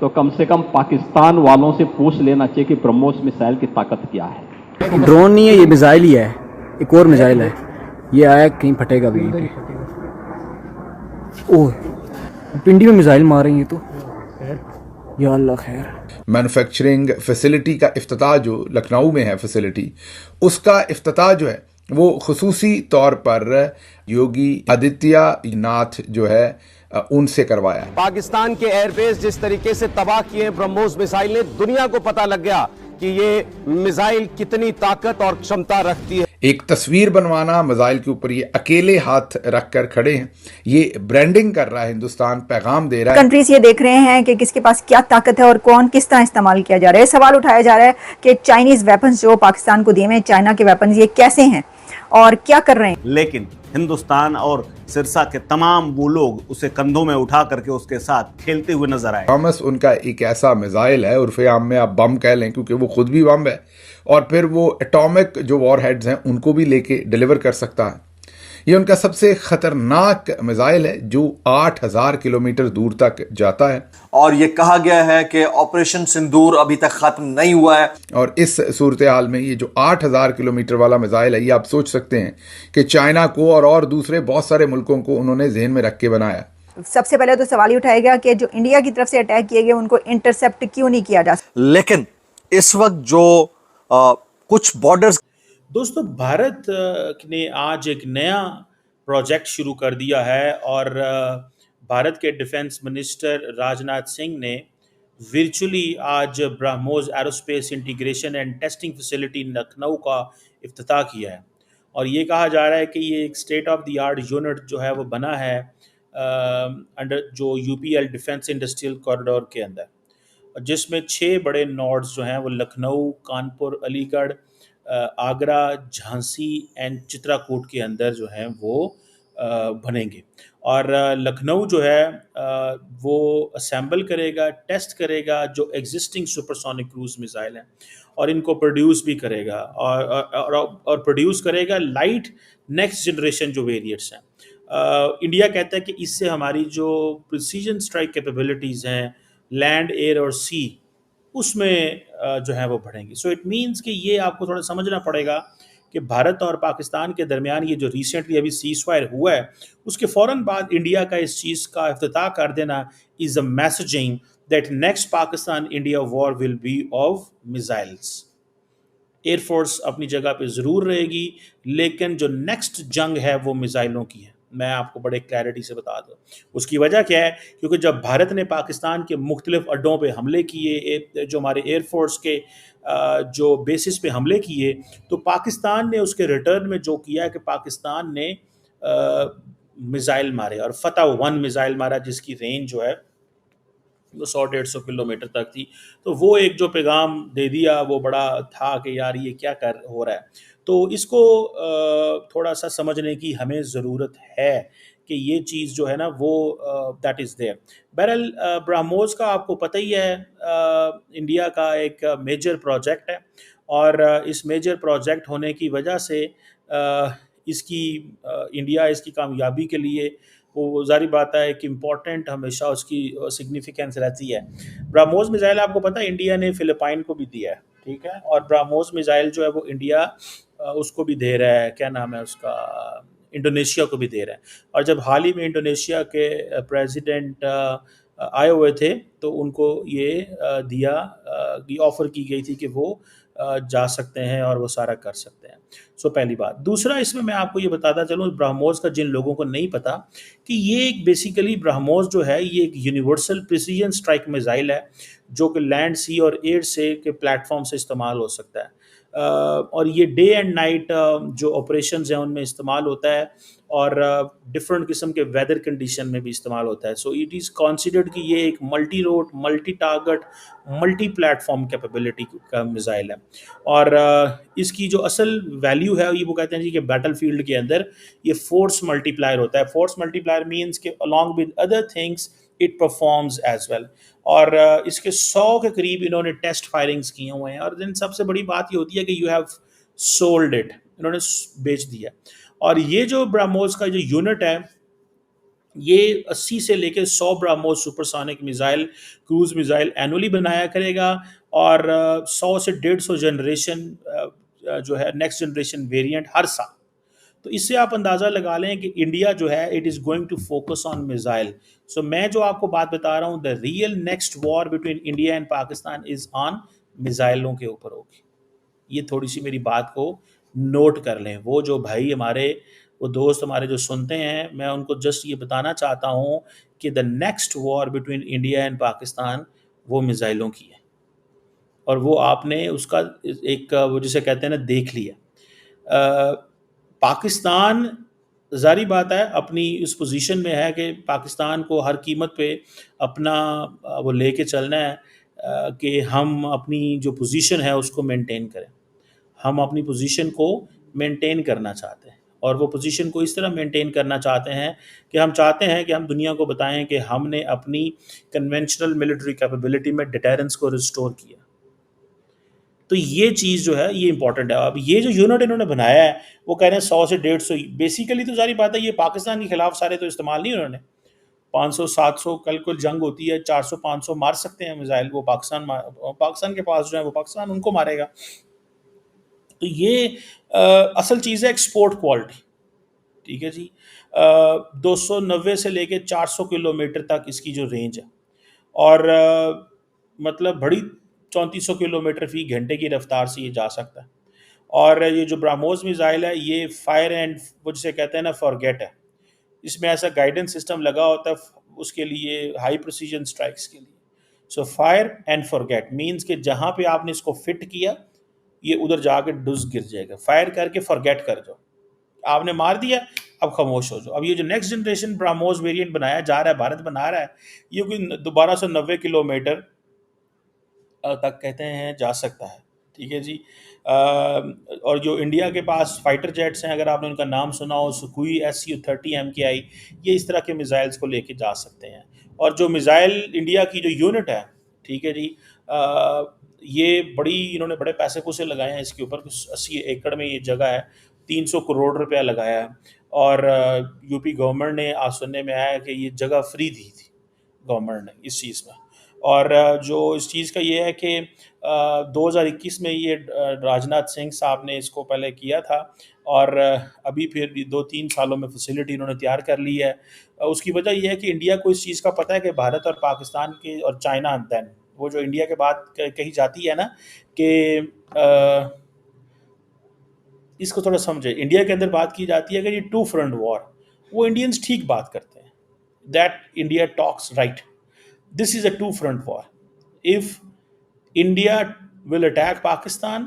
तो कम से कम पाकिस्तान वालों से पूछ लेना चाहिए कि ब्रह्मोस मिसाइल की ताकत क्या है। ड्रोन नहीं है ये, मिसाइल ही है, एक और मिसाइल है। ये आया कहीं फटेगा भी। ओह, पिंडी में मिसाइल मार रही है तो या अल्लाह खैर। मैन्युफैक्चरिंग फैसिलिटी का इफ्तिताह जो लखनऊ में है फैसिलिटी, उसका इफ्तिताह जो है वो खुसूसी तौर पर योगी आदित्यनाथ जो है उनसे करवाया है। पाकिस्तान के एयरबेस जिस तरीके से तबाह किए ब्रह्मोस मिसाइल ने, दुनिया को पता लग गया कि ये मिसाइल कितनी ताकत और क्षमता रखती है। एक तस्वीर बनवाना, मिसाइल के ऊपर ये अकेले हाथ रखकर खड़े हैं, ये ब्रांडिंग कर रहा है हिंदुस्तान, पैगाम दे रहा है। कंट्रीज ये देख रहे हैं कि किसके पास क्या ताकत है और कौन किस तरह इस्तेमाल किया जा रहा है। सवाल उठाया जा रहा है कि चाइनीज वेपन्स जो पाकिस्तान को दिए हैं, चाइना के वेपन्स, ये कैसे हैं और क्या कर रहे हैं। लेकिन हिंदुस्तान और सिरसा के तमाम वो लोग उसे कंधों में उठा करके उसके साथ खेलते हुए नजर आए। थॉमस उनका एक ऐसा मिसाइल है, उर्फे आम में आप बम कह लें क्योंकि वो खुद भी बम है, और फिर वो एटॉमिक जो वॉरहेड्स हैं उनको भी लेके डिलीवर कर सकता है। ये उनका सबसे खतरनाक मिसाइल है जो 8000 किलोमीटर दूर तक जाता है। और ये कहा गया है कि ऑपरेशन सिंदूर अभी तक खत्म नहीं हुआ है। और इस सूरत हाल में ये जो 8000 किलोमीटर वाला मिसाइल है, ये आप सोच सकते हैं कि चाइना को और दूसरे बहुत सारे मुल्कों को उन्होंने ज़हन में रख के बनाया। सबसे पहले तो सवाल ही उठाया गया कि जो इंडिया की तरफ से अटैक किए गए उनको इंटरसेप्ट क्यों नहीं किया जा सकता। लेकिन इस वक्त जो कुछ बॉर्डर्स, दोस्तों, भारत ने आज एक नया प्रोजेक्ट शुरू कर दिया है और भारत के डिफेंस मिनिस्टर राजनाथ सिंह ने वर्चुअली आज BrahMos aerospace integration and testing facility Lucknow का इफ्तिताह किया है। और ये कहा जा रहा है कि ये एक state of the art unit जो है वो बना है अंडर जो यूपीएल डिफेंस इंडस्ट्रियल कॉरिडोर के अंदर, जिसमें 6 बड़े नोड्स जो हैं वो लखनऊ, कानपुर, अलीगढ़, आगरा, झांसी एंड चित्रकूट के अंदर जो हैं वो बनेंगे। और लखनऊ जो है वो असेंबल करेगा, टेस्ट करेगा जो एग्जिस्टिंग सुपरसोनिक क्रूज मिसाइल हैं और इनको प्रोड्यूस भी करेगा और प्रोड्यूस करेगा लाइट नेक्स्ट जनरेशन जो वेरिएंट्स हैं। इंडिया कहता है कि इससे हमारी जो प्रिसीजन स्ट्राइक कैपेबिलिटीज़ हैं लैंड, एयर और सी, उसमें जो है वो बढ़ेंगी। सो इट मीन्स कि ये आपको थोड़ा समझना पड़ेगा कि भारत और पाकिस्तान के दरमियान ये जो रिसेंटली अभी सीज़फायर हुआ है, उसके फ़ौरन बाद इंडिया का इस चीज़ का इफ्तिताह कर देना is a messaging that next Pakistan India war will be of missiles. Air force अपनी जगह पे ज़रूर रहेगी, लेकिन जो नेक्स्ट जंग है वो मिसाइलों की है। मैं आपको बड़े क्लैरिटी से बता दूँ उसकी वजह क्या है, क्योंकि जब भारत ने पाकिस्तान के मुख्तलिफ अड्डों पे हमले किए, जो हमारे एयरफोर्स के जो बेसिस पे हमले किए, तो पाकिस्तान ने उसके रिटर्न में जो किया कि पाकिस्तान ने मिसाइल मारे और फतह 1 मिसाइल मारा जिसकी रेंज जो है वो 100-150 किलोमीटर तक थी। तो वो एक जो पैगाम दे दिया वो बड़ा था कि यार ये क्या कर हो रहा है। तो इसको थोड़ा सा समझने की हमें ज़रूरत है कि ये चीज़ जो है ना वो दैट इज़ देयर। बहरहाल ब्रह्मोस का आपको पता ही है, इंडिया का एक मेजर प्रोजेक्ट है और इस मेजर प्रोजेक्ट होने की वजह से इंडिया इसकी कामयाबी के लिए वो ज़ाहिर बात है कि इम्पॉर्टेंट हमेशा उसकी सिग्निफिकेंस रहती है। ब्रह्मोस मिसाइल आपको पता है इंडिया ने फ़िलिपाइन को भी दिया है, ठीक है, और ब्रह्मोस मिसाइल जो है वो इंडिया उसको भी दे रहा है, क्या नाम है उसका, इंडोनेशिया को भी दे रहा है। और जब हाल ही में इंडोनेशिया के प्रेसिडेंट आए हुए थे तो उनको ये ये ऑफ़र की गई थी कि वो जा सकते हैं और वो सारा कर सकते हैं। सो पहली बात। दूसरा, इसमें मैं आपको ये बताता चलूँ ब्रह्मोस का, जिन लोगों को नहीं पता, कि ये एक बेसिकली ब्रह्मोस जो है ये एक यूनिवर्सल प्रिसीजन स्ट्राइक मिसाइल है जो कि लैंड, सी और एयर से के प्लेटफॉर्म से इस्तेमाल हो सकता है। और ये डे एंड नाइट जो ऑपरेशंस हैं उनमें इस्तेमाल होता है और डिफरेंट किस्म के वेदर कंडीशन में भी इस्तेमाल होता है। सो इट इज़ कंसिडर्ड कि ये एक multi road, multi target, multi platform capability का मिसाइल है। और इसकी जो असल वैल्यू है ये वो कहते हैं जी कि बैटल फील्ड के अंदर ये फोर्स मल्टीप्लायर होता है। फोर्स मल्टीप्लायर मीन्स के along with other things it performs as well. और इसके 100 के करीब इन्होंने टेस्ट फायरिंग्स किए हुए हैं। और दिन सबसे बड़ी बात ये होती है कि यू हैव सोल्ड इट, इन्होंने बेच दिया। और ये जो ब्रह्मोस का जो यूनिट है ये 80 से लेकर 100 BrahMos supersonic missile, cruise missile annually बनाया करेगा और 100 से 150 जनरेशन जो है नेक्स्ट जनरेशन वेरिएंट हर साल। तो इससे आप अंदाज़ा लगा लें कि इंडिया जो है it is going to focus on missile. So मैं जो आपको बात बता रहा हूँ, the real next war between India and Pakistan is on मिसाइलों के ऊपर होगी। ये थोड़ी सी मेरी बात को नोट कर लें। वो जो भाई हमारे, वो दोस्त हमारे जो सुनते हैं, मैं उनको जस्ट ये बताना चाहता हूँ कि the next war between India and Pakistan वो मिसाइलों की है, और वो आपने उसका एक वो जिसे कहते हैं ना देख लिया। पाकिस्तान ज़ाहिर बात है अपनी उस पोजीशन में है कि पाकिस्तान को हर कीमत पे अपना वो लेके चलना है कि हम अपनी जो पोजीशन है उसको मेंटेन करें। हम अपनी पोजीशन को मेंटेन करना चाहते हैं, और वो पोजीशन को इस तरह मेंटेन करना चाहते हैं कि हम चाहते हैं कि हम दुनिया को बताएं कि हमने अपनी कन्वेंशनल मिलिट्री कैपेबिलिटी में डिटेरेंस को रिस्टोर किया। तो ये चीज़ जो है ये इंपॉर्टेंट है। अब ये जो यूनिट इन्होंने बनाया है वो कह रहे हैं 100 से 150, बेसिकली तो सारी बात है ये पाकिस्तान के खिलाफ सारे तो इस्तेमाल नहीं उन्होंने। 500 700 कल कोई जंग होती है 400 500 मार सकते हैं मिसाइल, वो पाकिस्तान के पास जो है वो पाकिस्तान उनको मारेगा। तो ये असल चीज़ है एक्सपोर्ट क्वालिटी, ठीक है जी। 290 से लेके 400 किलोमीटर तक इसकी जो रेंज है, और मतलब बड़ी 3400 किलोमीटर फी घंटे की रफ्तार से ये जा सकता है। और ये जो ब्राह्मोस मिसाइल है ये फायर एंड वो जिसे कहते हैं ना फॉरगेट है। इसमें ऐसा गाइडेंस सिस्टम लगा होता है उसके लिए, हाई प्रिसीजन स्ट्राइक्स के लिए। So fire and forget means कि जहाँ पे आपने इसको फिट किया ये उधर जाके डुस गिर जाएगा। फायर करके फॉरगेट कर जाओ, आपने मार दिया अब खामोश हो जाओ। अब ये जो नेक्स्ट जनरेशन ब्राह्मोस वेरिएंट बनाया जा रहा है, भारत बना रहा है, ये कोई 1290 किलोमीटर तक कहते हैं जा सकता है, ठीक है जी। और जो इंडिया के पास फाइटर जेट्स हैं, अगर आपने उनका नाम सुना हो, सुखोई Su-30 MKI, ये इस तरह के मिसाइल्स को लेके जा सकते हैं। और जो मिसाइल इंडिया की जो यूनिट है, ठीक है जी, ये बड़ी इन्होंने बड़े पैसे पूसे लगाए हैं इसके ऊपर। 80 एकड़ में ये जगह है, 300 करोड़ रुपया लगाया है। और यूपी गवर्नमेंट ने आज सुनने में आया कि ये जगह फ्री दी थी गवर्नमेंट ने इस चीज़ में। और जो इस चीज़ का ये है कि 2021 में ये राजनाथ सिंह साहब ने इसको पहले किया था, और अभी फिर भी 2-3 सालों में फैसिलिटी इन्होंने तैयार कर ली है। उसकी वजह ये है कि इंडिया को इस चीज़ का पता है कि भारत और पाकिस्तान के और चाइना दैन वो जो इंडिया के बात कही जाती है ना कि इसको थोड़ा समझे, इंडिया के अंदर बात की जाती है कि ये 2 फ्रंट वॉर, वो इंडियंस ठीक बात करते हैं, that India talks right. This is a 2 front war. If India will attack Pakistan,